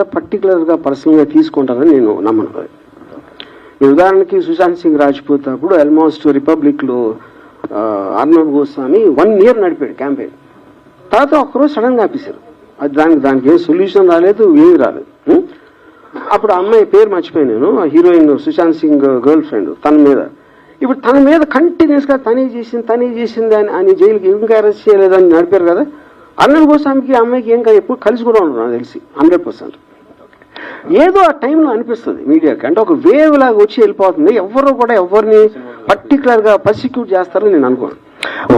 పర్టికులర్గా పర్సనల్గా తీసుకుంటారని నేను నమ్మను. ఉదాహరణకి సుశాంత్ సింగ్ రాజ్పూత్ అప్పుడు ఆల్మోస్ట్ రిపబ్లిక్లో అర్నబ్ గోస్వామి 1 year నడిపాడు క్యాంపెయిన్. తర్వాత ఒక్కరోజు సడన్గా ఆపేశారు. అది దానికి ఏం సొల్యూషన్ రాలేదు, ఏమీ రాలేదు. అప్పుడు ఆ అమ్మాయి పేరు మర్చిపోయాను నేను, heroine Sushant Singh girlfriend ఇప్పుడు తన మీద కంటిన్యూస్గా తనే చేసింది అని జైలుకి ఇంకా అరెస్ట్ చేయలేదని నడిపారు కదా. అర్నబ్ గోస్వామికి ఆ అమ్మాయికి ఇంకా ఎప్పుడు కలిసి కూడా ఉండరు నాకు తెలిసి 100%. ఏదో ఆ టైంలో అనిపిస్తుంది మీడియాకి, అంటే ఒక వేవ్ లాగా వచ్చి వెళ్ళిపోతుంది. ఎవరు కూడా ఎవరిని పర్టికులర్గా పర్సిక్యూట్ చేస్తారని నేను అనుకోను.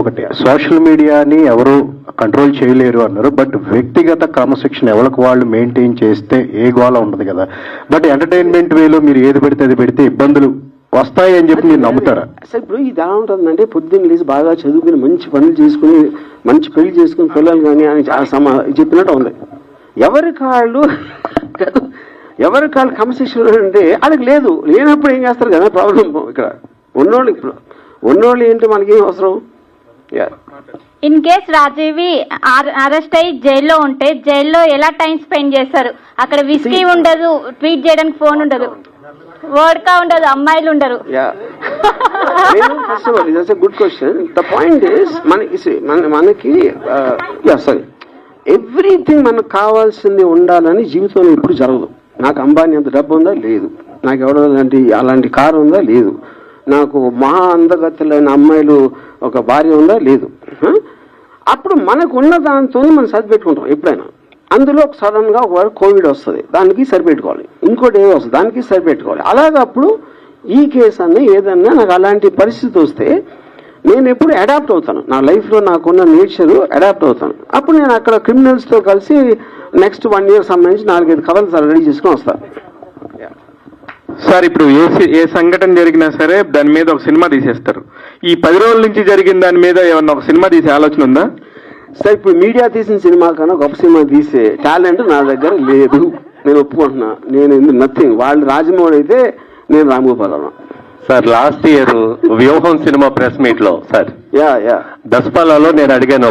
ఒకటి, సోషల్ మీడియాని ఎవరు కంట్రోల్ చేయలేరు అన్నారు, బట్ వ్యక్తిగత క్రమశిక్షణ ఎవరికి వాళ్ళు మెయింటైన్ చేస్తే ఏ గోళ ఉండదు కదా. బట్ ఎంటర్టైన్మెంట్ వేలో మీరు ఏది పెడితే అది పెడితే ఇబ్బందులు వస్తాయి అని చెప్పి మీరు నమ్ముతారా? అసలు ఇప్పుడు ఇది ఎలా ఉంటుందంటే, పొద్దున్న లేచి బాగా చదువుకుని మంచి పనులు చేసుకుని మంచి పెళ్లి చేసుకుని పిల్లలు కానీ అని చెప్పినట్టు ఉంది. ఎవరికి వాళ్ళు క్రమశిక్షణ అంటే వాళ్ళకి లేదు. లేనప్పుడు ఏం చేస్తారు కదా ప్రాబ్లం. ఇక్కడ ఉన్నోళ్ళు ఏంటి మనకేం అవసరం. ఇన్ కేస్ రాజీవి అరెస్ట్ అయ్యి జైల్లో ఉంటే జైల్లో ఎలా టైం స్పెండ్ చేస్తారు? అక్కడ విస్కీ ఉండదు, ట్వీట్ చేయడానికి ఫోన్ ఉండదు, వోడ్కా ఉండదు, అమ్మాయిలు ఉండరు. First of all it's good question. The point is మనకి సారీ ఎవ్రీథింగ్ మనకు కావాల్సింది ఉండాలని జీవితంలో ఎప్పుడు జరగదు. నాకు అంబానీ అంత డబ్బు ఉందా? లేదు. నాకు ఎవరో అలాంటి కారు ఉందా? లేదు. నాకు మహా అందగత్తెలైన అమ్మాయిలు ఒక భార్య ఉందా? లేదు. అప్పుడు మనకు ఉన్న దాంతో మనం సరిపెట్టుకుంటాం ఎప్పుడైనా. అందులో సడన్గా ఒకవేళ కోవిడ్ వస్తుంది, దానికి సరిపెట్టుకోవాలి. ఇంకోటి ఏదో వస్తుంది, దానికి సరిపెట్టుకోవాలి. అలాగే అప్పుడు ఈ కేసు అన్న ఏదన్నా నాకు అలాంటి పరిస్థితి వస్తే నేను ఎప్పుడు అడాప్ట్ అవుతాను. నా లైఫ్లో నాకున్న నేచరు అడాప్ట్ అవుతాను. అప్పుడు నేను అక్కడ క్రిమినల్స్తో కలిసి నెక్స్ట్ 1 year సంబంధించి 4-5 కథలు రెడీ చేసుకుని వస్తాను. సార్, ఇప్పుడు ఏ సంఘటన జరిగినా సరే దాని మీద ఒక సినిమా తీసేస్తారు. ఈ 10 రోజుల నుంచి జరిగిన దాని మీద ఏమన్నా ఒక సినిమా తీసే ఆలోచన ఉందా? సార్, ఇప్పుడు మీడియా తీసిన సినిమా కన్నా గొప్ప సినిమా తీసే టాలెంట్ నా దగ్గర లేదు. నేను ఒప్పుకుంటున్నా. నేను నథింగ్. వాళ్ళు రాజమౌళి అయితే నేను రామగోపాలరావు. సార్, లాస్ట్ ఇయర్ వ్యూహం సినిమా ప్రెస్ మీట్ లో సార్ దసపాలలో నేను అడిగాను,